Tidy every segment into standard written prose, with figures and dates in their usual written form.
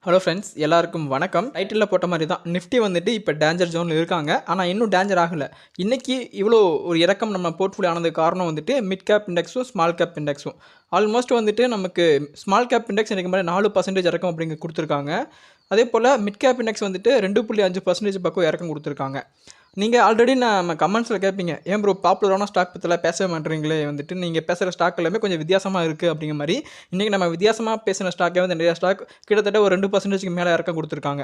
Hello friends, எல்லாருக்கும் வணக்கம். டைட்டிலில் போட்ட மாதிரி தான் நிஃப்டி வந்துட்டு இப்போ டேஞ்சர் ஜோனில் இருக்காங்க. ஆனால் இன்னும் டேஞ்சர் ஆகலை. இன்றைக்கி இவ்வளோ ஒரு இறக்கம் நம்ம போர்ட்ஃபோலியோ ஆனதுக்கு காரணம் வந்துட்டு மிட் கேப் இண்டெக்ஸும் ஸ்மால் கேப் இண்டெக்ஸும். ஆல்மோஸ்ட் வந்துட்டு நமக்கு ஸ்மால் கேப் இண்டெக்ஸ் இன்றைக்கு மாதிரி 4% இறக்கம் அப்படிங்க கொடுத்துருக்காங்க. அதே போல் மிட் கேப் இண்டெக்ஸ் வந்துட்டு 2.5% பக்கம் இறக்கம் கொடுத்துருக்காங்க. நீங்கள் ஆல்ரெடி நம்ம கமெண்ட்ஸில் கேட்பீங்க, ஏன் ப்ரோ பாப்புலரான ஸ்டாக் பற்றிலாம் பேச மாட்டேறீங்களே, வந்துட்டு நீங்கள் பேசுகிற ஸ்டாக் எல்லாமே கொஞ்சம் வித்தியாசமாக இருக்குது அப்படிங்கிற மாதிரி. இன்றைக்கி நம்ம வித்தியாசமாக பேசின ஸ்டாக்கே வந்து நிறையா ஸ்டாக் கிட்டத்தட்ட ஒரு 2%க்கு மேலே இறக்கம் கொடுத்துருக்காங்க.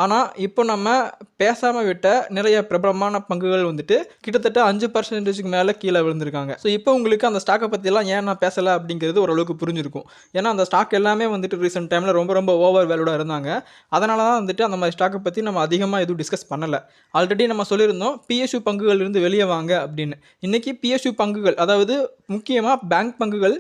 ஆனால் இப்போ நம்ம பேசாமல் விட்ட நிறைய பிரபலமான பங்குகள் வந்துட்டு கிட்டத்தட்ட 5%க்கு மேலே கீழே விழுந்திருக்காங்க. ஸோ இப்போ உங்களுக்கு அந்த ஸ்டாக்கை பற்றிலாம் ஏன் நான் பேசலை அப்படிங்கிறது ஓரளவுக்கு புரிஞ்சிருக்கும். ஏன்னா அந்த ஸ்டாக் எல்லாமே வந்துட்டு ரீசெண்ட் டைமில் ரொம்ப ஓவர் வேல்யூடாக இருந்தாங்க. அதனால தான் வந்துட்டு அந்த மாதிரி ஸ்டாக்கை பற்றி நம்ம அதிகமாக எதுவும் டிஸ்கஸ் பண்ணலை. ஆல்ரெடி நம்ம சொல்லியிருந்தோம் பிஎஸ்யூ பங்குகள் இருந்து வெளியே வாங்க அப்படின்னு. இன்றைக்கி பிஎஸ்யூ பங்குகள், அதாவது முக்கியமாக பேங்க் பங்குகள்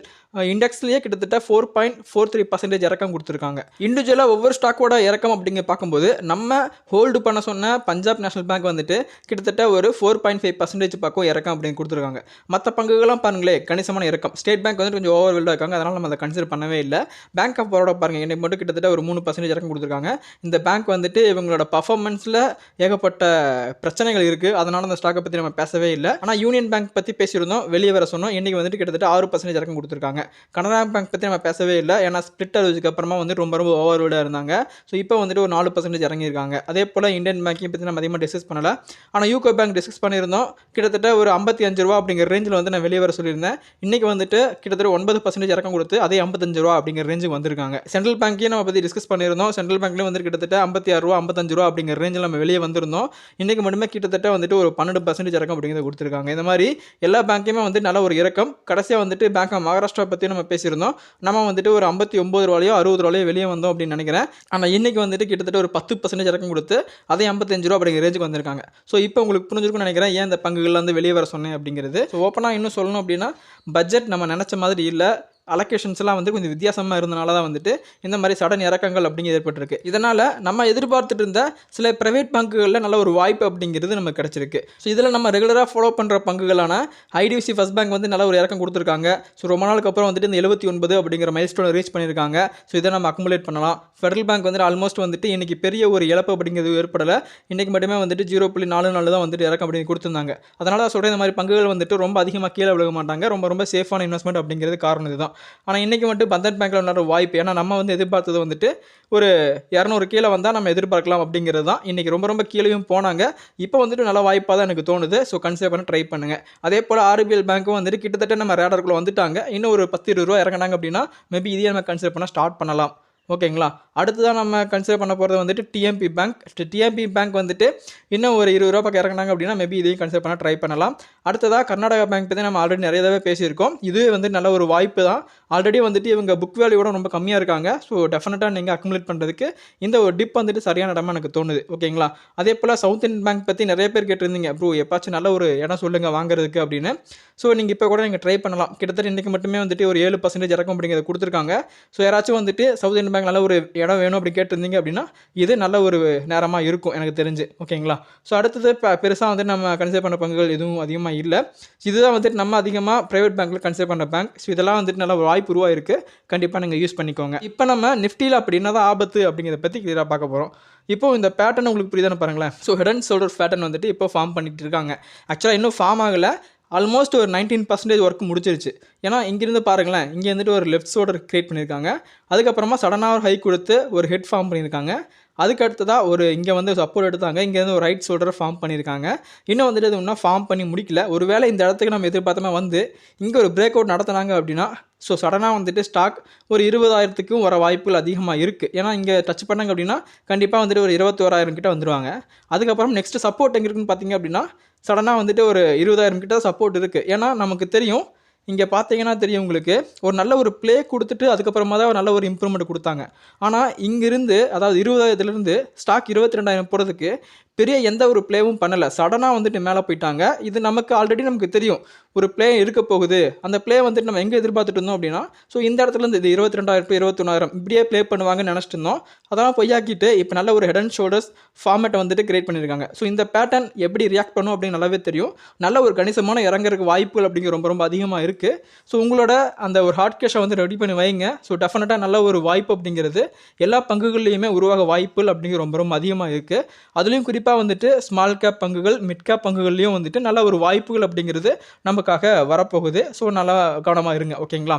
இண்டெக்ஸ்லேயே கிட்டத்தட்ட 4.43% இறக்கம் கொடுத்துருக்காங்க. இண்டிவிஜுவலாக ஒவ்வொரு ஸ்டாக்கோட இறக்கம் அப்படிங்க பார்க்கும்போது நம்ம ஹோல்டு பண்ண சொன்ன பஞ்சாப் நேஷனல் பேங்க் வந்துட்டு கிட்டத்தட்ட ஒரு 4.5% பக்கம் இறக்கம் அப்படின்னு கொடுத்துருக்காங்க. மற்ற பங்குகள்லாம் பாருங்களேன், கணிசமான இறக்கம். ஸ்டேட் பேங்க் வந்து கொஞ்சம் ஓவர் வெல்டாக இருக்காங்க, அதனால் நம்ம அதை கன்சிடர் பண்ணவே இல்லை. பேங்க் ஆஃப் பரோடா பாருங்கள், இன்னைக்கு மட்டும் கிட்டத்தட்ட ஒரு 3% இறக்கம் கொடுத்துருக்காங்க. இந்த பேங்க் வந்துட்டு இவங்களோட பர்ஃபார்மன்ஸில் ஏகப்பட்ட பிரச்சனைகள் இருக்குது, அதனால் அந்த ஸ்டாக்கை பற்றி நம்ம பேசவே இல்லை. ஆனால் யூனியன் பேங்க் பற்றி பேசியிருந்தோம், வெளியே வர சொன்னோம். இன்றைக்கி வந்துட்டு கிட்டத்தட்ட 6% இறக்கம் கொடுத்துருக்காங்க. கனரா பேங்க் பற்றி நம்ம பேசவே இல்லை, ஏன்னா ஸ்பிளிட் ஆனதுக்கு அப்புறமா வந்து ரொம்ப ஓவர்வேர்டாக இருந்தாங்க. ஸோ இப்போ வந்துட்டு ஒரு 4% இறங்கியிருக்காங்க. அதே போல் இந்தியன் பேங்க்கையும் பற்றி நம்ம அதிகமாக டிஸ்கஸ் பண்ணலை. ஆனால் யூகோ பேங்க் டிஸ்கஸ் பண்ணியிருந்தோம், கிட்டத்தட்ட ஒரு 55 ரூபா அப்படிங்கிற ரேஞ்சில் வந்து நான் வெளியே வர சொல்லியிருந்தேன். இன்றைக்கி வந்துட்டு கிட்டத்தட்ட 9% இறக்கம் கொடுத்து அதே 55 ரூபா அப்படிங்கிற ரேஞ்சுக்கு வந்திருக்காங்க. சென்ட்ரல் பேங்க்கையும் நம்ம பற்றி டிஸ்கஸ் பண்ணியிருந்தோம். சென்ட்ரல் பேங்க்லேயும் வந்து கிட்டத்தட்ட 56 ரூபா 55 ரூபா அப்படிங்கிற ரேஞ்சில் நம்ம வெளியே வந்திருந்தோம். இன்றைக்கி மட்டுமே கிட்டத்தட்ட வந்துட்டு ஒரு 12% இறக்கம் அப்படிங்கிறத கொடுத்துருக்காங்க. இந்த மாதிரி எல்லா பேங்க்கையுமே வந்து நல்ல ஒரு இறக்கம். கடைசியாக வந்துட்டு பேங்க் ஆஃப் மகாராஷ்டிரா பற்றி நம்ம பேசியிருந்தோம். நம்ம வந்துட்டு ஒரு 59 ரூபாயோ 60 ரூபாயோ வெளியே வந்தோம் அப்படின்னு நினைக்கிறேன். ஆனால் இன்றைக்கி வந்துட்டு கிட்டத்தட்ட ஒரு 10% இறக்கம் கொடுத்து அதே 55 ரூபா அப்படிங்கிற ரேஞ்சுக்கு வந்திருக்காங்க. ஸோ இப்போ உங்களுக்கு புரிஞ்சிருக்கும்னு நினைக்கிறேன் ஏன் இந்த பங்குகள் வந்து வெளியே வர சொன்னேன் அப்படிங்கிறது. ஸோ ஓப்பனாக இன்னும் சொல்லணும் அப்படின்னா, பட்ஜெட் நம்ம நினச்ச மாதிரி இல்லை, அலோகேஷன்ஸ்லாம் வந்து கொஞ்சம் வித்தியாசமாக இருந்தனால தான் வந்துட்டு இந்த மாதிரி சடன் இறக்கங்கள் அப்படிங்கிறது ஏற்பட்டிருக்கு. இதனால் நம்ம எதிர்பார்த்துட்டு இருந்த சில ப்ரைவேட் பங்குகளில் நல்ல ஒரு வாய்ப்பு அப்படிங்கிறது நமக்கு கிடச்சிருக்கு. ஸோ இதில் நம்ம ரெகுலராக ஃபாலோ பண்ணுற பங்குகளான ஐடிஎஃப்சி ஃபர்ஸ்ட் பேங்க் வந்து நல்ல ஒரு இறக்கம் கொடுத்துருக்காங்க. ஸோ ரொம்ப நாளுக்கு அப்புறம் வந்துட்டு இந்த 79 அப்படிங்கிற மைல்ஸ்டோனை ரீச் பண்ணியிருக்காங்க. ஸோ இதை நம்ம அக்குமுலேட் பண்ணலாம். ஃபெடரல் பேங்க் வந்து ஆல்மோஸ்ட் வந்துட்டு இன்றைக்கி பெரிய ஒரு இழப்பு அப்படிங்கிறது ஏற்படலை. இன்றைக்கி மட்டுமே வந்துட்டு 0.44 தான் வந்துட்டு இறக்கம் அப்படிங்க கொடுத்துருந்தாங்க. அதனால் தான் சொல்கிறேன், இந்த மாதிரி பங்குகள் வந்துட்டு ரொம்ப அதிகமாக கீழே விழுக மாட்டாங்க. ரொம்ப சேஃபான இன்வெஸ்ட்மெண்ட் அப்படிங்கிறது காரணம் இதுதான். ஆனால் இன்றைக்கி வந்துட்டு பந்தன் பேங்க்கில் நல்ல வாய்ப்பு. ஏன்னா நம்ம வந்து எதிர்பார்த்தது வந்துட்டு ஒரு 200 கீழே வந்தால் நம்ம எதிர்பார்க்கலாம் அப்படிங்கிறது தான். இன்றைக்கி ரொம்ப கீழேயும் போனாங்க. இப்போ வந்துட்டு நல்ல வாய்ப்பாக தான் எனக்கு தோணுது. ஸோ கன்சிடர் பண்ண ட்ரை பண்ணுங்கள். அதே போல் ஆர்பிஎல் பேங்க்கும் வந்துட்டு கிட்டத்தட்ட நம்ம ரேடாருக்குள்ளே வந்துட்டாங்க. இன்னும் ஒரு 10-20 ரூபா இறங்கினாங்க அப்படின்னா மேபி இதையே நம்ம கன்சிடர் பண்ண ஸ்டார்ட் பண்ணலாம். ஓகேங்களா? அடுத்ததான் நம்ம கன்சிடர் பண்ண போகிறது வந்துட்டு டிஎம்பி பேங்க். டிஎம்பி பேங்க் வந்துட்டு இன்னும் ஒரு 20 ரூபா பக்கம் இறங்கினாங்க அப்படின்னா மேபி இதையும் கன்சிடர் பண்ண ட்ரை பண்ணலாம். அடுத்ததாக கர்நாடகா பேங்க் பற்றி நம்ம ஆல்ரெடி நிறைய தடவை பேசியிருக்கோம். இது வந்து நல்ல ஒரு வாய்ப்பு தான். ஆல்ரெடி வந்துட்டு இவங்க புக் வேல்யூவோட ரொம்ப கம்மியாக இருக்காங்க. ஸோ டெஃபினட்டாக நீங்கள் அக்குமுலேட் பண்ணுறதுக்கு இந்த ஒரு டிப் வந்துட்டு சரியான இடமா எனக்கு தோணுது. ஓகேங்களா? அதே போல் சவுத் இந்தியன் பேங்க் பற்றி நிறைய பேர் கேட்டிருந்தீங்க, ப்ரோ எப்பாச்சும் நல்ல ஒரு இடம் சொல்லுங்கள் வாங்குறதுக்கு அப்படின்னு. ஸோ நீங்கள் இப்போ கூட நீங்கள் ட்ரை பண்ணலாம். கிட்டத்தட்ட இன்றைக்கி மட்டுமே வந்துட்டு ஒரு 7% இறக்கம் அப்படிங்கிறத கொடுத்துருக்காங்க. ஸோ யாராச்சும் வந்துட்டு சவுத் இந்தியன் பேங்க் நல்ல ஒரு இடம் வேணும் அப்படி கேட்டிருந்தீங்க அப்படின்னா இது நல்ல ஒரு நேரமாக இருக்கும் எனக்கு தெரிஞ்சு. ஓகேங்களா? ஸோ அடுத்தது பெருசாக வந்துட்டு நம்ம கன்சிடர் பண்ண பங்குகள் எதுவும் அதிகமாக இல்லை. இதுதான் வந்துட்டு நம்ம அதிகமாக ப்ரைவேட் பேங்க்கில் கன்சிடர் பண்ண பேங்க். ஸோ இதெல்லாம் வந்துட்டு நல்ல ஒரு வாய்ப்பு உருவாயிருக்கு. கண்டிப்பாக நீங்கள் யூஸ் பண்ணிக்கோங்க. இப்போ நம்ம நிஃப்டியில் அப்படின்னா தான் ஆபத்து அப்படிங்கிறத பற்றி கிளியராக பார்க்க போகிறோம். இப்போ இந்த பேட்டர்ன் உங்களுக்கு புரியுதானு பாருங்களேன். So head and shoulder pattern வந்துட்டு இப்போ ஃபார்ம் பண்ணிட்டு இருக்காங்க. ஆக்சுவலாக இன்னும் ஃபார்ம் ஆகலை. ஆல்மோஸ்ட் ஒரு 19% ஒர்க் முடிச்சிருச்சு. ஏன்னா இங்கேருந்து பாருங்களேன், இங்கே வந்துட்டு ஒரு லெஃப்ட் ஷோல்டர் கிரியேட் பண்ணியிருக்காங்க. அதுக்கப்புறமா சடனாக ஒரு ஹை கொடுத்து ஒரு ஹெட் ஃபார்ம் பண்ணியிருக்காங்க. அதுக்கு அடுத்ததாக ஒரு இங்கே வந்து சப்போர்ட் எடுத்தாங்க. இங்கேருந்து ஒரு ரைட் ஷோல்டரை ஃபார்ம் பண்ணியிருக்காங்க. இன்னும் வந்துட்டு அது இன்னும் ஃபார்ம் பண்ணி முடிக்கல. ஒருவேளை இந்த இடத்துக்கு நம்ம எதிர்பார்த்தோமே வந்து இங்கே ஒரு பிரேக் அவுட் நடத்தினாங்க அப்படின்னா ஸோ சடனாக வந்துட்டு ஸ்டாக் ஒரு 20,000க்கும் வர வாய்ப்புகள் அதிகமாக இருக்குது. ஏன்னா இங்கே டச் பண்ணாங்க அப்படின்னா கண்டிப்பாக வந்துட்டு ஒரு 21,000 கிட்ட வந்துடுவாங்க. அதுக்கப்புறம் நெக்ஸ்ட்டு சப்போர்ட் எங்கே இருக்குன்னு பார்த்தீங்க அப்படின்னா சடனாக வந்துட்டு ஒரு 20,000 கிட்ட சப்போர்ட் இருக்குது. ஏன்னா நமக்கு தெரியும், இங்கே பார்த்தீங்கன்னா தெரியும் உங்களுக்கு, ஒரு நல்ல ஒரு ப்ளே கொடுத்துட்டு அதுக்கப்புறமா தான் ஒரு நல்ல ஒரு இம்ப்ரூவ்மெண்ட் கொடுத்தாங்க. ஆனால் இங்கிருந்து, அதாவது 20,000லேருந்து ஸ்டாக் 22,000 போகிறதுக்கு பெரிய எந்த ஒரு ப்ளேவும் பண்ணல. சடனா வந்துட்டு மேல போயிட்டாங்க. இது நமக்கு தெரியும். ஒரு ப்ளே இருக்க போகுது. அந்த ப்ளே வந்துட்டு நம்ம எங்க எதிர்பார்த்துட்டு இருந்தோம் அப்டின்னா, ஸோ இந்த இடத்துல இருந்து இது 22,000 டூ 21,000 இப்படியே ப்ளே பண்ணுவாங்கன்னு நெனச்சிட்டு இருந்தோம். அதெல்லாம் பொய்யாக்கிட்டு இப்ப நல்ல ஒரு ஹெட் அண்ட் ஷோல்டர்ஸ் ஃபார்மேட்ட வந்துட்டு கிரியேட் பண்ணியிருக்காங்க. ஸோ இந்த பேட்டர்ன் எப்படி ரியாக்ட் பண்ணும் அப்படின்னு நல்லாவே தெரியும். நல்ல ஒரு கணிசமான இறங்கறக்கு வாய்ப்புகள் அப்படிங்கிற ரொம்ப ரொம்ப அதிகமா இருக்கு. ஸோ உங்களோட அந்த ஒரு ஹார்ட் கேஷ வந்து ரெடி பண்ணி வைங்க. ஸோ டெஃபினட்டா நல்ல ஒரு வாய்ப்பு அப்படிங்கிறது எல்லா பங்குகள்லயுமே உருவாக வாய்ப்புகள் அப்படிங்கிற ரொம்ப ரொம்ப அதிகமா இருக்கு. அதுலயும் குறிப்பா வந்துட்டு ஸ்மால் கேப் பங்குகள், மிட் கேப் பங்குகள்லயும் வந்துட்டு நல்ல ஒரு வாய்ப்புகள் அப்படிங்கிறது நமக்காக வரப்போகுது. ஸோ நல்லா கவனமா இருங்க. ஓகேங்களா?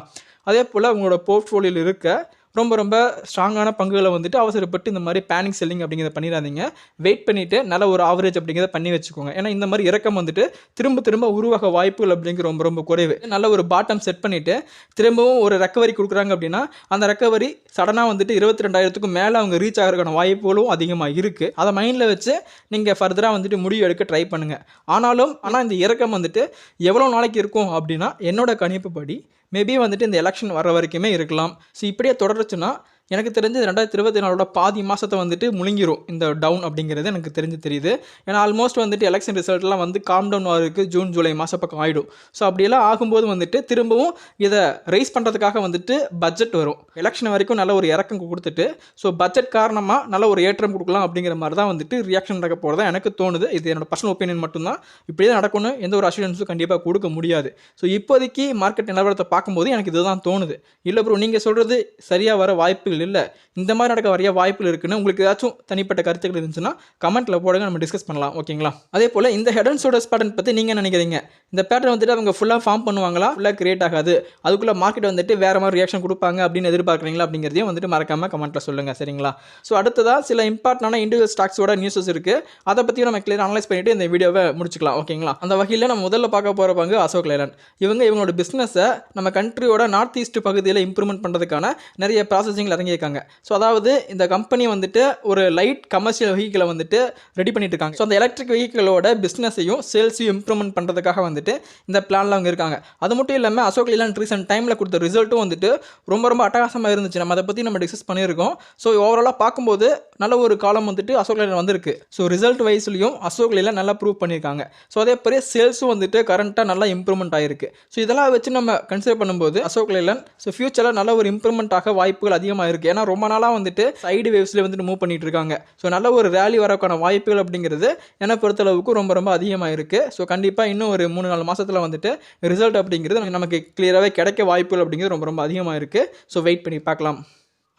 அதேபோல உங்களோட போர்ட்ஃபோலியோல இருக்க ரொம்ப ரொம்ப ஸ்ட்ராங்கான பங்குகளை வந்துட்டு அவசரப்பட்டு இந்த மாதிரி பேனிக் செல்லிங் அப்படிங்கிறத பண்ணிடாதீங்க. வெயிட் பண்ணிட்டு நல்ல ஒரு ஆவரேஜ் அப்படிங்கிறத பண்ணி வச்சுக்கோங்க. ஏன்னா இந்த மாதிரி இறக்கம் வந்துட்டு திரும்ப திரும்ப உருவாக வாய்ப்புகள் அப்படிங்கிற ரொம்ப ரொம்ப குறைவு. நல்ல ஒரு பாட்டம் செட் பண்ணிட்டு திரும்பவும் ஒரு ரெக்கவரி கொடுக்குறாங்க அப்படின்னா அந்த ரெக்கவரி சடனாக வந்துட்டு 22,000க்கு மேலே அவங்க ரீச் ஆகிறதுக்கான வாய்ப்புகளும் அதிகமாக இருக்கு. அதை மைண்டில் வச்சு நீங்கள் ஃபர்தராக வந்துட்டு முடிவு எடுக்க ட்ரை பண்ணுங்க. ஆனால் இந்த இறக்கம் வந்துட்டு எவ்வளோ நாளைக்கு இருக்கும் அப்படின்னா என்னோட கணிப்புப்படி மேபி வந்துட்டு இந்த எலெக்ஷன் வர வரைக்குமே இருக்கலாம். ஸோ இப்படியே தொடர்ச்சுன்னா எனக்கு தெரிஞ்சு 2024 பாதி மாதத்தை வந்துட்டு முழுங்கிரும் இந்த டவுன் அப்படிங்கிறது எனக்கு தெரியுது. ஏன்னா ஆல்மோஸ்ட் வந்துட்டு எலெக்ஷன் ரிசல்ட்லாம் வந்து காம் டவுன் ஆகிறதுக்கு ஜூன் ஜூலை மாதம் பக்கம் ஆகிடும். ஸோ அப்படியெல்லாம் ஆகும்போது வந்துட்டு திரும்பவும் இதை ரைஸ் பண்ணுறதுக்காக வந்துட்டு பட்ஜெட் வரும். எலெக்ஷன் வரைக்கும் நல்ல ஒரு இறக்கம் கொடுத்துட்டு ஸோ பட்ஜெட் காரணமாக நல்ல ஒரு ஏற்றம் கொடுக்கலாம் அப்படிங்கிற மாதிரி தான் வந்துட்டு ரியாக்ஷன் நடக்க போகிறதா எனக்கு தோணுது. இது என்னோட பர்சனல் ஒப்பீனியன் மட்டும்தான். இப்படி தான் நடக்கணும், எந்த ஒரு அஷூரன்ஸும் கண்டிப்பாக கொடுக்க முடியாது. ஸோ இப்போதைக்கு மார்க்கெட் நிலவரத்தை பார்க்கும்போது எனக்கு இதுதான் தோணுது. இல்லை ப்ரோ நீங்கள் சொல்கிறது சரியாக வர வாய்ப்புகள் இல்லை, இந்த மாதிரி நடக்க வரைய வாய்ப்புகள் இருக்குன்னு உங்களுக்கு ஏதாச்சும் தனிப்பட்ட கருத்துக்கள் இருந்துச்சுன்னா கமெண்ட்ல போடுங்க, நம்ம டிஸ்கஸ் பண்ணலாம். ஓகேங்களா? அதே போல இந்த ஹெட் அண்ட் ஷோல்டர்ஸ் பேட்டர்ன் பற்றி நீங்கள் நினைக்கிறீங்க? இந்த பேட்டர்ன் வந்துட்டு அவங்க ஃபுல்லாக ஃபார்ம் பண்ணுவாங்களா, ஃபுல்லாக கிரியேட் ஆகாது, அதுக்குள்ள மார்க்கெட் வந்துட்டு வேற மாதிரி ரியாக்ஷன் கொடுப்பாங்க அப்படின்னு எதிர்பார்க்குறீங்களா அப்படிங்கிறதையும் வந்துட்டு மறக்காம கமெண்ட்ல சொல்லுங்க. சரிங்களா? ஸோ அடுத்ததா சில இம்பார்ட்டன்டான இண்டிவிஜுவல் ஸ்டாக்ஸோட நியூஸஸ் இருக்கு. அதை பற்றி நம்ம கிளியர் அனலைஸ் பண்ணிட்டு இந்த வீடியோவை முடிச்சுக்கலாம். ஓகேங்களா? அந்த வகையில் நம்ம முதல்ல பார்க்க போகிற பங்கு அசோக் லேலண்ட். இவங்களோட பிஸ்னஸை நம்ம கண்ட்ரியோட நார்த் ஈஸ்ட் பகுதியில் இம்ப்ரூவ்மெண்ட் பண்ணுறதுக்கான நிறைய ப்ராசஸிங்கில் இறங்கியிருக்காங்க. ஸோ அதாவது இந்த கம்பெனி வந்துட்டு ஒரு லைட் கமர்ஷியல் வெஹிக்கிளை வந்துட்டு ரெடி பண்ணிட்டு இருக்காங்க. ஸோ அந்த எலக்ட்ரிக் வெஹிக்கிளோட பிஸ்னஸையும் சேல்ஸையும் இம்ப்ரூவ்மெண்ட் பண்ணுறதுக்காக வந்துட்டு இந்த பிளான்ல அவங்க இருக்காங்க. அது மட்டும் இல்லாமல் அசோக் லேலண்ட் ரீசெண்ட் டைமில் கொடுத்த ரிசல்ட்டும் வந்துட்டு ரொம்ப ரொம்ப அட்டகாசமாக இருந்துச்சு. நம்ம அதை பற்றி நம்ம டிஸ்கஸ் பண்ணியிருக்கோம். ஸோ ஓவராலாக பார்க்கும்போது நல்ல ஒரு காலம் வந்துட்டு அசோக் லேலண்ட் வந்திருக்கு. ஸோ ரிசல்ட் வைஸ்லையும் அசோக் லேலண்ட் நல்லா ப்ரூவ் பண்ணியிருக்காங்க. ஸோ அதே மாதிரி சேல்ஸும் வந்துட்டு கரண்ட்டாக நல்லா இம்ப்ரூவ்மெண்ட் ஆயிருக்கு. ஸோ இதெல்லாம் வச்சு நம்ம கன்சிடர் பண்ணும்போது அசோக் லேலண்ட் ஸோ ஃபியூச்சரில் நல்ல ஒரு இம்ப்ரூவ்மெண்ட் ஆக வாய்ப்புகள் அதிகமாக இருக்குது. ஏன்னா ரொம்ப நாளாக வந்துட்டு சைடு வேவ்ஸ்ல வந்துட்டு மூவ் பண்ணிட்டு இருக்காங்க. ஸோ நல்ல ஒரு ரேலி வரக்கான வாய்ப்புகள் அப்படிங்கிறது என்னை பொறுத்தளவுக்கு ரொம்ப ரொம்ப அதிகமாக இருக்குது. ஸோ கண்டிப்பாக இன்னும் ஒரு 3-4 மாதத்தில் வந்துட்டு ரிசல்ட் அப்படிங்கிறது நமக்கு கிளியராகவே கிடைக்க வாய்ப்புகள் அப்படிங்கிறது ரொம்ப ரொம்ப அதிகமாக இருக்குது. ஸோ வெயிட் பண்ணி பார்க்கலாம்.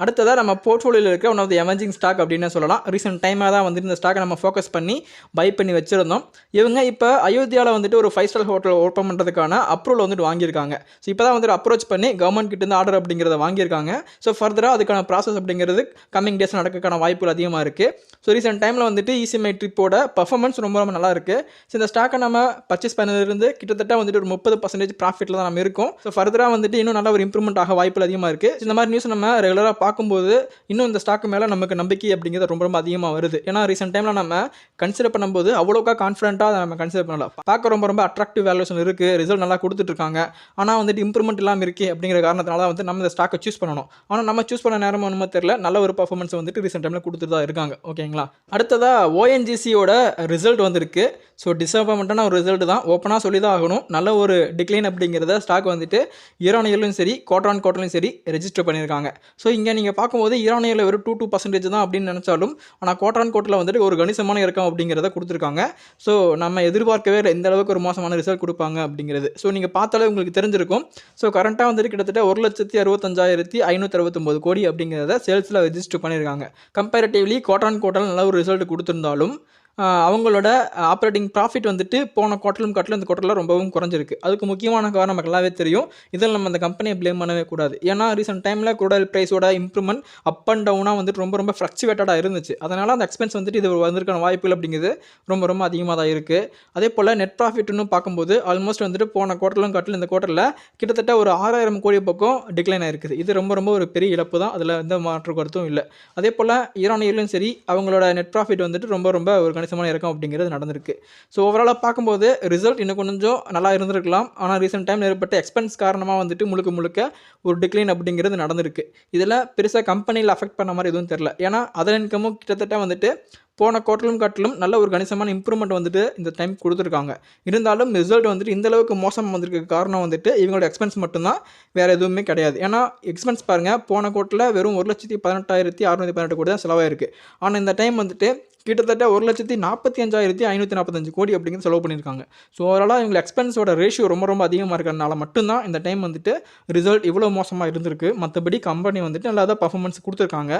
அடுத்ததாக நம்ம போர்ட்ஃபோலியோவில் இருக்க one of the emerging stock அப்படின்னு சொல்லலாம். ரீசெண்ட் டைமாக தான் வந்துட்டு இந்த ஸ்டாக்கை நம்ம ஃபோக்கஸ் பண்ணி பை பண்ணி வச்சுருந்தோம். இவங்க இப்போ அயோத்தியாவில் வந்துட்டு ஒரு 5 ஸ்டார் ஹோட்டல் ஓப்பன் பண்ணுறதுக்கான அப்ரூவல் வந்துட்டு வாங்கியிருக்காங்க. ஸோ இப்போ தான் வந்துட்டு அப்ரோச் பண்ணி கவர்மெண்ட் கிட்டேருந்து ஆர்டர் அப்படிங்கிறத வாங்கியிருக்காங்க. ஸோ ஃபர்தராக அதுக்கான ப்ராசஸ் அப்படிங்கிறது கம்மிங் டேஸ் நடக்கிறதுக்கான வாய்ப்புகள் அதிகமாக இருக்குது. ஸோ ரீசெண்ட் டைமில் வந்துட்டு இசிஎம்ஐ ட்ரிப்போட பர்ஃபார்மன்ஸ் ரொம்ப ரொம்ப நல்லா இருக்குது. ஸோ இந்த ஸ்டாக்கை நம்ம பர்ச்சேஸ் பண்ணதிலிருந்து கிட்டத்தட்ட வந்துட்டு ஒரு 30% ப்ராஃபிட்டில் தான் நம்ம இருக்கும். ஸோ ஃபர்தராக வந்துட்டு இன்னும் நல்ல ஒரு இம்ப்ரூவ்மெண்ட் ஆக வாய்ப்புகள் அதிகமாக இருக்குது. இந்த மாதிரி நியூஸ் நம்ம ரெகுலராக பார்க்கும்போது இன்னும் இந்த ஸ்டாக் மேலே நமக்கு நம்பிக்கை அப்படிங்கிறது ரொம்ப ரொம்ப அதிகமாக வருது. ஏன்னா ரீசெண்ட் டைமில் நம்ம கன்சிடர் பண்ணும்போது அவ்வளோக்கா கான்ஃபிடென்ட்டாக நம்ம கன்சிடர் பண்ணலாம். பார்க்க ரொம்ப ரொம்ப அட்ராக்டிவ் வேல்யூஷன் இருக்குது, ரிசல்ட் நல்லா கொடுத்துட்டு இருக்காங்க. ஆனால் வந்துட்டு இம்ப்ரூவ்மெண்ட் இல்லாமல் இருக்கே அப்படிங்கிற காரணத்தினால வந்து நம்ம இந்த ஸ்டாக்கை சூஸ் பண்ணணும். ஆனால் நம்ம சூஸ் பண்ண நேரம் ஒன்றுமே தெரியல, நல்ல ஒரு பர்ஃபார்மன்ஸ் வந்துட்டு ரீசெண்ட் டைமில் கொடுத்துட்டு தான் இருக்காங்க. ஓகேங்களா? அடுத்ததாக ஓஎன்ஜிசியோட ரிசல்ட் வந்திருக்கு. ஸோ டிசப்பாயின்மெண்ட்டான ஒரு ரிசல்ட் தான், ஓப்பனாக சொல்லி தான் ஆகணும். நல்ல ஒரு டிக்ளைன் அப்படிங்கிறத ஸ்டாக் வந்துட்டு இயர் சரி குவார்டர்லையும் சரி ரெஜிஸ்டர் பண்ணியிருக்காங்க. ஸோ இங்கே நீங்கள் பார்க்கும்போது இயர் வெறும் 2% தான் அப்படின்னு நினச்சாலும் ஆனால் குவார்டர் வந்துட்டு ஒரு கணிசமான இறக்கம் அப்படிங்கிறத கொடுத்துருக்காங்க. ஸோ நம்ம எதிர்பார்க்கவே இந்த அளவுக்கு ஒரு மோசமான ரிசல்ட் கொடுப்பாங்க அப்படிங்கிறது. ஸோ நீங்கள் பார்த்தாலே உங்களுக்கு தெரிஞ்சிருக்கும். ஸோ கரண்ட்டாக வந்துட்டு கிட்டத்தட்ட 1,65,569 கோடி அப்படிங்கிறத சேல்ஸில் ரெஜிஸ்டர் பண்ணியிருக்காங்க. கம்பேரிட்டிவ்லி குவார்டர் நல்ல ஒரு ரிசல்ட் கொடுத்துருந்தாலும் அவங்களோட ஆப்ரேட்டிங் ப்ராஃபிட் வந்துட்டு போன குவார்ட்டரும் காட்டிலும் இந்த குவார்ட்டரில் ரொம்பவும் குறைஞ்சிருக்கு. அதுக்கு முக்கியமான காரணம் நமக்கு நல்லாவே தெரியும். இதில் நம்ம அந்த கம்பெனியை ப்ளேம் பண்ணவே கூடாது. ஏன்னா ரீசெண்ட் டைமில் க்ரூட் ஆயில் ப்ரைஸோட இம்ப்ரூவ்மெண்ட் அப் அண்ட் டவுனாக வந்துட்டு ரொம்ப ரொம்ப ஃப்ளக்சுவேட்டடாக இருந்துச்சு. அதனால் அந்த எக்ஸ்பென்ஸ் வந்துட்டு இது வந்திருக்கான வாய்ப்புகள் அப்படிங்கிறது ரொம்ப ரொம்ப அதிகமாக தான் இருக்குது. அதே போல் நெட் ப்ராஃபிட்னு பார்க்கும்போது ஆல்மோஸ்ட் வந்துட்டு போன குவார்ட்டரும் காட்டிலும் இந்த குவார்ட்டரில் கிட்டத்தட்ட ஒரு 6,000 கோடி பக்கம் டிக்ளைன் ஆயிருக்குது. இது ரொம்ப ரொம்ப ஒரு பெரிய இழப்பு தான், அதில் எந்த மாற்று கருத்தும் இல்லை. அதே போல் இயர்லையும் சரி அவங்களோட நெட் ப்ராஃபிட் வந்துட்டு ரொம்ப ரொம்ப ஒரு கணிசமான இறக்கம் அப்படிங்கிறது நடந்திருக்கு. ஸோ ஓவராலாக பார்க்கும்போது ரிசல்ட் இன்னும் கொஞ்சம் நல்லா இருந்திருக்கலாம். ஆனால் ரீசெண்ட் டைம் ஏற்பட்ட எக்ஸ்பென்ஸ் காரணமாக வந்துட்டு முழுக்க ஒரு டிக்ளைன் அப்படிங்கிறது நடந்திருக்கு. இதில் பெருசாக கம்பெனியில் அஃபெக்ட் பண்ண மாதிரி எதுவும் தெரியல. ஏன்னா அதர் இன்கமும் கிட்டத்தட்ட வந்துட்டு போன குவார்ட்டரும் காட்டிலும் நல்ல ஒரு கணிசமான இம்ப்ரூவ்மெண்ட் வந்துட்டு இந்த டைம் கொடுத்துருக்காங்க. இருந்தாலும் ரிசல்ட் வந்துட்டு இந்த அளவுக்கு மோசம் வந்திருக்க காரணம் வந்துட்டு இவங்களோட எக்ஸ்பென்ஸ் மட்டும்தான், வேறு எதுவுமே கிடையாது. ஏன்னா எக்ஸ்பென்ஸ் பாருங்கள், போன குவார்ட்டரில் வெறும் 1,18,618 கோடி தான் செலவாயிருக்கு. ஆனால் இந்த டைம் வந்துட்டு கிட்டத்தட்ட 1,45,545 கோடி அப்படிங்கிறது செலவு பண்ணியிருக்காங்க. ஸோ ஓவராலாக இவங்க எக்ஸ்பென்ஸோட ரேஷியோ ரொம்ப ரொம்ப அதிகமாக இருக்கிறனால மட்டும்தான் இந்த டைம் வந்துட்டு ரிசல்ட் இவ்வளோ மோசமாக இருந்திருக்கு. மற்றபடி கம்பெனி வந்துட்டு நல்லா தான் பர்ஃபார்மன்ஸ் கொடுத்துருக்காங்க.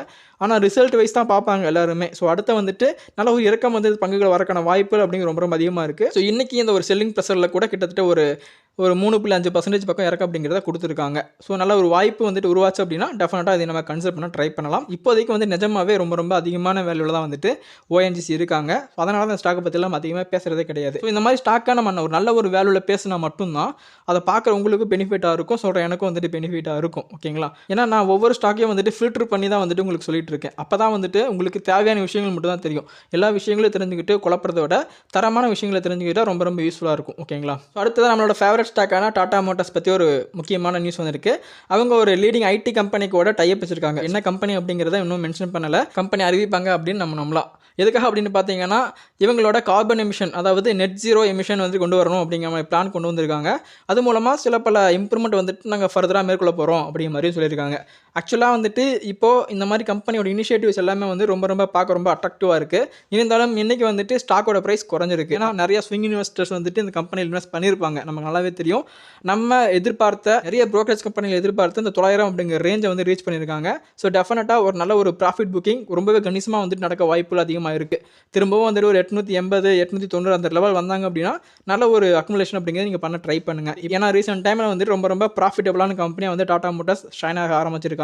ஆனால் ரிசல்ட் வைஸ் தான் பார்ப்பாங்க எல்லாருமே. ஸோ அடுத்து வந்துட்டு நல்ல ஒரு இறக்கம் வந்து பங்குகள் வரக்கான வாய்ப்புகள் அப்படிங்கிற ரொம்ப ரொம்ப அதிகமாக இருக்குது. ஸோ இன்றைக்கி இந்த ஒரு செல்லிங் ப்ரெஷரில் கூட கிட்டத்தட்ட ஒரு 3.5% பக்கம் இறக்கம் அப்படிங்கிறத கொடுத்துருக்காங்க. ஸோ நல்ல ஒரு வாய்ப்பு வந்துட்டு உருவாச்சு அப்படின்னா டெஃபினட்டாக இதை நம்ம கன்சிடர் பண்ண ட்ரை பண்ணலாம். இப்போதைக்கு வந்து நிஜமாவே ரொம்ப ரொம்ப அதிகமான வேல்யூவில் தான் வந்துட்டு ONGC இருக்காங்க. அதனால தான் ஸ்டாக்கை பற்றிலாம் அதிகமாக பேசுகிறதே கிடையாது. ஸோ இந்த மாதிரி ஸ்டாக்காக நம்ம ஒரு நல்ல ஒரு வேல்யூவில் பேசினா மட்டும்தான் அதை பார்க்குற உங்களுக்கு பெனிஃபிட்டாக இருக்கும், சொல்கிற எனக்கும் வந்துட்டு பெனிஃபிட்டாக இருக்கும். ஓகேங்களா? ஏன்னா நான் ஒவ்வொரு ஸ்டாக்கையும் வந்துட்டு ஃபில்டர் பண்ணி தான் வந்துட்டு உங்களுக்கு சொல்லிட்டு இருக்கேன். அப்போ தான் வந்துட்டு உங்களுக்கு தேவையான விஷயங்கள் மட்டும் தான் தெரியும். எல்லா விஷயங்களும் தெரிஞ்சுக்கிட்டு குழப்பறதை விட தரமான விஷயங்களை தெரிஞ்சுக்கிட்டால் ரொம்ப ரொம்ப யூஸ்ஃபுல்லாக இருக்கும். ஓகேங்களா? ஸோ அடுத்ததான் நம்மளோட ஃபேவரட் ஸ்டாக்கான டாடா மோட்டார்ஸ் பற்றி ஒரு முக்கியமான நியூஸ் வந்திருக்கு. அவங்க ஒரு லீடிங் ஐடி கம்பெனிக்கோட டைப் வச்சிருக்காங்க. என்ன கம்பெனி அப்படிங்கிறத இன்னும் மென்ஷன் பண்ணலை. கம்பெனி அறிவிப்பாங்க அப்படின்னு நம்ம நம்பலாம். எதுக்காக அப்படின்னு பார்த்தீங்கன்னா, இவங்களோட கார்பன் எமிஷன், அதாவது நெட் ஜீரோ எமிஷன் வந்து கொண்டு வரணும் அப்படிங்கிற மாதிரி பிளான் கொண்டு வந்திருக்காங்க. அது மூலமாக சில பல இம்ப்ரூவ்மெண்ட் வந்துட்டு நாங்கள் ஃபர்தராக மேற்கொள்ள போகிறோம் அப்படிங்கிற மாதிரி சொல்லியிருக்காங்க. ஆக்சுவலாக வந்துட்டு இப்போது இந்த மாதிரி கம்பெனியோட இனிஷியேட்டிவ்ஸ் எல்லாமே வந்து ரொம்ப ரொம்ப பார்க்க ரொம்ப அட்ராக்டிவாக இருக்குது. இருந்தாலும் இன்றைக்கி வந்துட்டு ஸ்டாக்கோட ப்ரைஸ் குறைஞ்சிருக்கு. ஏன்னா நிறைய ஸ்விங் இன்வெஸ்டர்ஸ் வந்துட்டு இந்த கம்பெனியில் இன்வெஸ்ட் பண்ணியிருப்பாங்க. நமக்கு நல்லாவே தெரியும். நம்ம எதிர்பார்த்த நிறைய ப்ரோக்கரேஜ் கம்பெனியில் எதிர்பார்த்து இந்த 900 அப்படிங்கிற ரேஞ்சை வந்து ரீச் பண்ணியிருக்காங்க. ஸோ டெஃபினட்டாக ஒரு நல்ல ஒரு ப்ராஃபிட் புக்கிங் ரொம்பவே கணிசமாக வந்துட்டு நடக்க வாய்ப்புகள் அதிகமாக இருக்குது. திரும்பவும் வந்துட்டு ஒரு 880 890 அந்த லெவல் வந்தாங்க அப்படின்னா நல்ல ஒரு அக்குமுலேஷன் அப்படிங்கிறது நீங்கள் பண்ண ட்ரை பண்ணுங்கள். ஏன்னா ரீசெண்ட் டைமில் வந்துட்டு ரொம்ப ரொம்ப ப்ராஃபிட்டபிளான கம்பெனியாக வந்து டாடா மோட்டார்ஸ் ஷைன் ஆக ஆரம்பிச்சிருக்காங்க.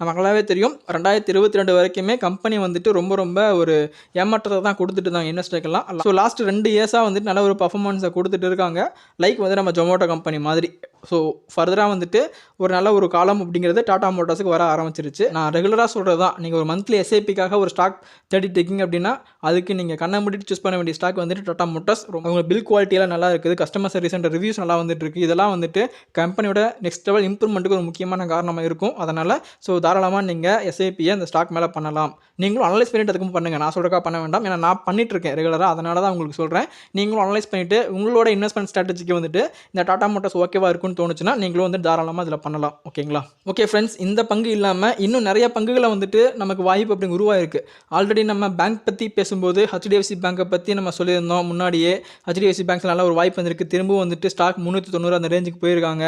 நமக்கு நல்லாவே தெரியும் 2022 வரைக்குமே கம்பெனி வந்துட்டு ரொம்ப ரொம்ப ஒரு ஏமாற்றத்தை தான் கொடுத்துட்டு இருந்தாங்க இன்வெஸ்டர்க்கெல்லாம். ஸோ லாஸ்ட் 2 இயர்ஸாக வந்துட்டு நல்ல ஒரு பர்ஃபார்மன்ஸை கொடுத்துட்டு இருக்காங்க. லைக் வந்து நம்ம ஜொமேட்டோ கம்பெனி மாதிரி. ஸோ ஃபர்தராக வந்துட்டு ஒரு நல்ல ஒரு காலம் அப்படிங்கிறது டாடா மோட்டார்ஸுக்கு வர ஆரம்பிச்சிருச்சு. நான் ரெகுலராக சொல்கிறது தான், நீங்கள் ஒரு மந்த்லி SIPக்காக ஒரு ஸ்டாக் தேடிட்டு இருக்கீங்க அப்படின்னா அதுக்கு நீங்கள் கண்ணை மூடிட்டு சூஸ் பண்ண வேண்டிய ஸ்டாக் வந்துட்டு டாடா மோட்டார்ஸ். அவங்க பில் குவாலிட்டியெல்லாம் நல்லா இருக்குது, கஸ்டமர் சர்வீஸ் அண்ட் ரிவ்யூஸ் நல்லா வந்துட்டு இருக்குது. இதெல்லாம் வந்துட்டு கம்பெனியோட நெக்ஸ்ட் லெவல் இம்ப்ரூவ்மெண்ட்டுக்கு ஒரு முக்கியமான காரணமாக இருக்கும். அதனால் ஸோ தாராளமாக நீங்கள் SIPயை அந்த ஸ்டாக் மேலே பண்ணலாம். நீங்களும் அனலைஸ் பண்ணிட்டு அதுக்கும் பண்ணுங்கள். நான் சொல்கிறக்கா பண்ண வேண்டாம், ஏன்னா நான் பண்ணிட்டு இருக்கேன் ரெகுலராக. அதனால தான் உங்களுக்கு சொல்கிறேன். நீங்களும் அனலைஸ் பண்ணிவிட்டு உங்களோட இன்வெஸ்ட்மெண்ட் ஸ்ட்ராட்டஜிக்கு வந்துட்டு இந்த டாடா மோட்டார்ஸ் ஓகேவா இருக்குன்னு தோணுச்சுன்னா நீங்களும் வந்து தாராளமாக இதில் பண்ணலாம். ஓகேங்களா? ஓகே ஃப்ரெண்ட்ஸ், இந்த பங்கு இல்லாமல் இன்னும் நிறைய பங்குகளை வந்துட்டு நமக்கு வாய்ப்பு அப்படிங்க உருவாயிருக்கு. ஆல்ரெடி நம்ம பேங்க் பற்றி பேசும்போது HDFC பேங்கை பற்றி நம்ம சொல்லியிருந்தோம். முன்னாடியே HDFC பேங்க்கில் நல்ல ஒரு வாய்ப்பு வந்திருக்கு. திரும்பவும் வந்துட்டு ஸ்டாக் 390 அந்த ரேஞ்சுக்கு போயிருக்காங்க.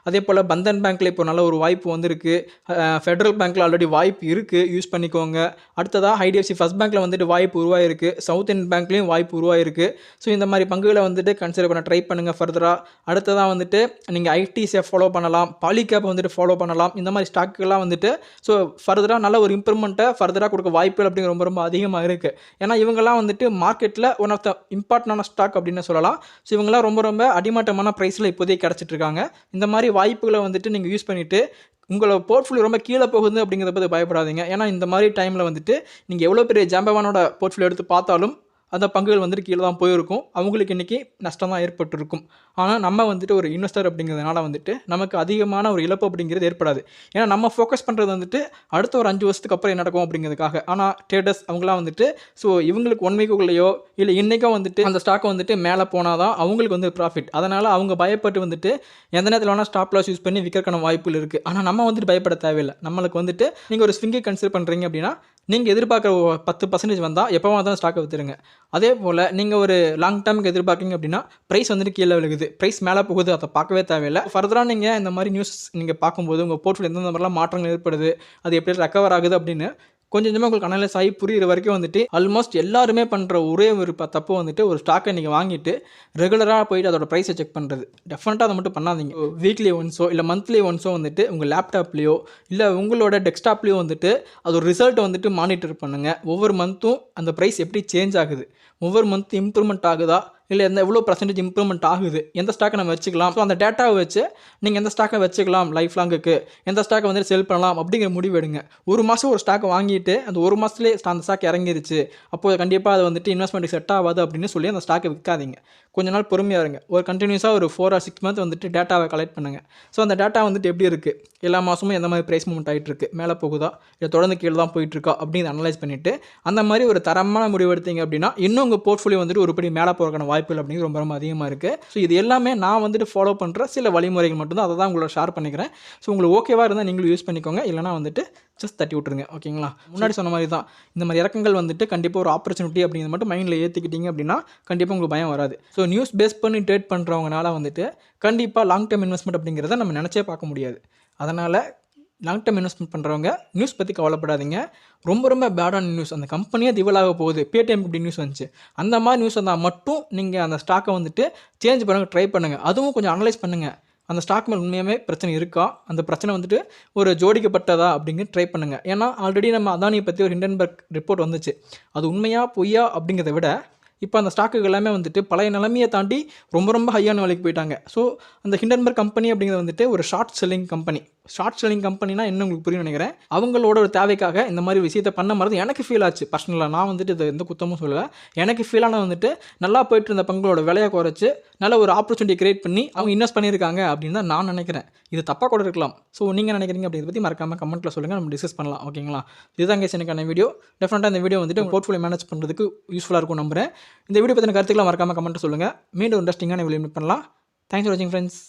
அதே போல் பந்தன் பேங்க்கில் இப்போ நல்ல ஒரு வாய்ப்பு வந்திருக்கு. ஃபெடரல் பேங்க்கில் ஆல்ரெடி வாய்ப்பு இருக்குது, யூஸ் பண்ணிக்கோங்க. அடுத்ததாக IDFC ஃபர்ஸ்ட் பேங்க்கில் வந்துட்டு வாய்ப்பு உருவாயிருக்கு. சவுத் இந்தியன் பேங்க்லேயும் வாய்ப்பு உருவாயிருக்கு. ஸோ இந்த மாதிரி பங்குகளை வந்துட்டு கன்சிடர் பண்ண ட்ரை பண்ணுங்கள் ஃபர்தராக. அடுத்ததாக வந்துட்டு நீங்கள் ITCF ஃபாலோ பண்ணலாம், பாலிகேப் வந்துட்டு ஃபாலோ பண்ணலாம். இந்த மாதிரி ஸ்டாக்குலாம் வந்துட்டு ஸோ ஃபர்தராக நல்ல ஒரு இம்ப்ரூவ்மெண்ட்டை ஃபர்தராக கொடுக்க வாய்ப்புகள் அப்படிங்கிற ரொம்ப ரொம்ப அதிகமாக இருக்குது. ஏன்னா இவங்கெல்லாம் வந்துட்டு மார்க்கெட்டில் ஒன் ஆஃப் த இம்பார்ட்டண்டான ஸ்டாக் அப்படின்னு சொல்லலாம். ஸோ இவங்கெல்லாம் ரொம்ப ரொம்ப அடிமட்டமான ப்ரைஸில் இப்போதைக்கு கிடச்சிட்டு இருக்காங்க. இந்த மாதிரி வாய்ப்புகளை வந்துட்டு நீங்கள் யூஸ் பண்ணிவிட்டு உங்களோட போர்ட்ஃபோலியோ ரொம்ப கீழே போகுது அப்படிங்கிறத பற்றி பயப்படாதீங்க. ஏன்னா இந்த மாதிரி டைமில் வந்துட்டு நீங்கள் எவ்வளோ பெரிய ஜாம்பவானோட போர்ட்ஃபோலியோ எடுத்து பார்த்தாலும் அந்த பங்குகள் வந்துட்டு கீழே தான் போயிருக்கும். அவங்களுக்கு இன்றைக்கி நஷ்டம் தான் ஏற்பட்டிருக்கும். ஆனால் நம்ம வந்துட்டு ஒரு இன்வெஸ்டர் அப்படிங்கிறதுனால வந்துட்டு நமக்கு அதிகமான ஒரு இழப்பு அப்படிங்கிறது ஏற்படாது. ஏன்னா நம்ம ஃபோக்கஸ் பண்ணுறது வந்துட்டு அடுத்த ஒரு 5 வருஷத்துக்கு அப்புறம் என்ன நடக்கும் அப்படிங்கிறதுக்காக. ஆனால் ட்ரேடர்ஸ் அவங்களாம் வந்துட்டு ஸோ இவங்களுக்கு 1 வீக்குள்ளேயோ இல்லை இன்றைக்கும் வந்துட்டு அந்த ஸ்டாக்கை வந்துட்டு மேலே போனால் தான் அவங்களுக்கு வந்து ப்ராஃபிட். அதனால் அவங்க பயப்பட்டு வந்துட்டு எந்த நேரத்தில் வேணால் ஸ்டாப் லாஸ் யூஸ் பண்ணி விற்கிறக்கான வாய்ப்புகள் இருக்குது. ஆனால் நம்ம வந்துட்டு பயப்பட தேவையில்லை. நம்மளுக்கு வந்துட்டு நீங்கள் ஒரு ஸ்விங்கை கன்சிடர் பண்ணுறீங்க அப்படின்னா நீங்கள் எதிர்பார்க்குற 10% வந்தால் எப்போவா தான் ஸ்டாக்கை விற்றுருங்க. அதே போல் நீங்கள் ஒரு லாங் டேர்முக்கு எதிர்பார்க்குறீங்க அப்படின்னா ப்ரைஸ் வந்துட்டு கீழே விழுகுது, ப்ரைஸ் மேலே போகுது, அதை பார்க்கவே தேவையில்லை. ஃபர்தராக நீங்கள் இந்த மாதிரி நியூஸ் நீங்கள் பார்க்கும்போது உங்கள் போர்ட்ஃபோலியோ எந்தெந்த மாதிரிலாம் மாற்றங்கள் ஏற்படுது, அது எப்படி ரெக்கவர் ஆகுது அப்படின்னு கொஞ்சம் கொஞ்சமாக உங்களுக்கு அனலைஸ் ஆகி புரிகிற வரைக்கும் வந்துட்டு ஆல்மோஸ்ட் எல்லாருமே பண்ணுற ஒரே ஒரு தப்பு வந்துட்டு ஒரு ஸ்டாக்கை நீங்கள் வாங்கிட்டு ரெகுலராக போயிட்டு அதோட ப்ரைஸை செக் பண்ணுறது. டெஃபினட்டாக அதை மட்டும் பண்ணாதீங்க. வீக்லி ஒன்ஸோ இல்லை மந்த்லி ஒன்ஸோ வந்துட்டு உங்கள் லேப்டாப்லேயோ இல்லை உங்களோட டெஸ்க்டாப்லேயோ வந்துட்டு அது ஒரு ரிசல்ட்டை வந்துட்டு மானிட்டர் பண்ணுங்கள். ஒவ்வொரு மந்த்தும் அந்த ப்ரைஸ் எப்படி சேஞ்ச் ஆகுது, ஒவ்வொரு மந்த் இம்ப்ரூவ்மெண்ட் ஆகுதா இல்லை எவ்வளோ பர்சன்டேஜ் இம்ப்ரூவ்மெண்ட் ஆகுது, எந்த ஸ்டாக்கை நம்ம வச்சுக்கலாம், ஸோ அந்த டேட்டாவை வச்சு நீங்கள் எந்த ஸ்டாக்கை வச்சுக்கலாம் லைஃப் லாங்குக்கு, எந்த ஸ்டாக்கை வந்துட்டு செல் பண்ணலாம் அப்படிங்கிற முடிவு எடுங்க. ஒரு மாதம் ஒரு ஸ்டாக்கை வாங்கிட்டு அந்த ஒரு மாதத்துலேயே அந்த ஸ்டாக் இறங்கிருச்சு, அப்போது கண்டிப்பாக அது வந்துட்டு இன்வெஸ்ட்மெண்ட்டுக்கு செட் ஆகாது அப்படின்னு சொல்லி அந்த ஸ்டாக்கை விற்காதீங்க. கொஞ்ச நாள் பொறுமையாக இருங்க. ஒரு கண்டினியூஸாக ஒரு 4 or 6 மந்த் வந்துட்டு டேட்டாவை கலெக்ட் பண்ணுங்கள். ஸோ அந்த டேட்டா வந்துட்டு எப்படி இருக்குது, எல்லா மாதமும் எந்த மாதிரி ப்ரைஸ் மூவ்மெண்ட் ஆகிட்டு இருக்குது, மேலே போகுதா இல்லை தொடர்ந்து கீழே தான் போயிட்டுருக்கா அப்படின்னு அனலைஸ் பண்ணிவிட்டு அந்த மாதிரி ஒரு தரமான முடிவு எடுத்தீங்க அப்படின்னா இன்னும் உங்கள் போர்ட்ஃபோலியோ வந்துட்டு ஒருபடி மேலே போகிறக்கான வாய்ப்புகள் அப்படிங்கிறது ரொம்ப ரொம்ப அதிகமாக இருக்குது. ஸோ இது எல்லாமே நான் வந்துட்டு ஃபாலோ பண்ணுற சில வழிமுறைகள் மட்டும்தான், அதை தான் உங்களோட ஷேர் பண்ணிக்கிறேன். ஸோ உங்களுக்கு ஓகேவாக இருந்தால் நீங்களும் யூஸ் பண்ணிக்கோங்க, இல்லைனா வந்துட்டு ஜஸ்ட் தட்டி விட்டுருங்க. ஓகேங்களா? முன்னாடி சொன்ன மாதிரி தான் இந்த மாதிரி இறக்கங்கள் வந்துட்டு கண்டிப்பாக ஒரு ஆப்பர்ச்சுனிட்டி அப்படிங்கிறது மட்டும் மைண்டில் ஏற்றிக்கிட்டீங்க அப்படின்னா கண்டிப்பாக உங்களுக்கு பயம் வராது. ஸோ நியூஸ் பேஸ் பண்ணி ட்ரேட் பண்ணுறவங்கனால வந்துட்டு கண்டிப்பாக லாங் டேர்ம் இன்வெஸ்ட்மெண்ட் அப்படிங்கிறத நம்ம நினச்சே பார்க்க முடியாது. அதனால் லாங் டேர்ம் இன்வெஸ்ட்மெண்ட் பண்ணுறவங்க நியூஸ் பற்றி கவலைப்படாதீங்க. ரொம்ப ரொம்ப பேடான நியூஸ், அந்த கம்பெனியே திவாலாக போகுது, பேடிஎம் இப்படி நியூஸ் வந்துச்சு, அந்த மாதிரி நியூஸ் வந்தால் மட்டும் நீங்கள் அந்த ஸ்டாக்கை வந்துட்டு சேஞ்ச் பண்ணுங்க, ட்ரை பண்ணுங்கள். அதுவும் கொஞ்சம் அனலைஸ் பண்ணுங்கள். அந்த ஸ்டாக் மேலே உண்மையாகவே பிரச்சனை இருக்கா, அந்த பிரச்சனை வந்துட்டு ஒரு ஜோடிக்கப்பட்டதா அப்படிங்கிற ட்ரை பண்ணுங்கள். ஏன்னா ஆல்ரெடி நம்ம அதானியை பற்றி ஒரு ஹிண்டன்பர்க் ரிப்போர்ட் வந்துச்சு, அது உண்மையா பொய்யா அப்படிங்கிறத விட இப்போ அந்த ஸ்டாக்குகள் எல்லாமே வந்துட்டு பழைய நிலைமையை தாண்டி ரொம்ப ரொம்ப ஹையான விலைக்கு போயிட்டாங்க. ஸோ அந்த ஹிண்டன்பர்க் கம்பெனி அப்படிங்கிறது வந்துட்டு ஒரு short selling company. Short selling கம்பெனினா என்ன உங்களுக்கு புரியும் நினைக்கிறேன். அவங்களோட ஒரு தேவைக்காக இந்த மாதிரி விஷயத்தை பண்ண மாதிரி எனக்கு ஃபீல் ஆச்சு பர்சனலாக. நான் வந்துட்டு இது எந்த குத்தமும் சொல்லலை, எனக்கு ஃபீல் ஆனால் வந்துட்டு நல்லா போயிட்டு இருந்த பங்களோட விலையை குறைச்சி நல்ல ஒரு ஆப்பர்ச்சுனிட்டி கிரியேட் பண்ணி அவங்க இன்வெஸ்ட் பண்ணியிருக்காங்க அப்படின்னு தான் நான் நினைக்கிறேன். இது தப்பாக கூட இருக்கலாம். ஸோ நீங்கள் நினைக்கிறீங்க அப்படிங்கிறத பற்றி மறக்காமல் கமெண்ட்டில் சொல்லுங்கள், நம்ம டிஸ்கஸ் பண்ணலாம். ஓகேங்களா? இதுதான் கேஸ் எனக்கான வீடியோ. டெஃபினட்டாக இந்த வீடியோ வந்துட்டு போர்ட்ஃபோலியோ மேனேஜ் பண்ணுறதுக்கு யூஸ்ஃபுல்லாக இருக்கும் நம்புறேன். இந்த வீடியோ பற்றின கருத்துக்களை மறக்காமல் கமெண்ட்டு சொல்லுங்கள். மீண்டும் இன்ட்ரெஸ்டிங்கான வீடியோ மீட் பண்ணலாம். தேங்க்ஸ் ஃபார் வாட்சிங் ஃப்ரெண்ட்ஸ்.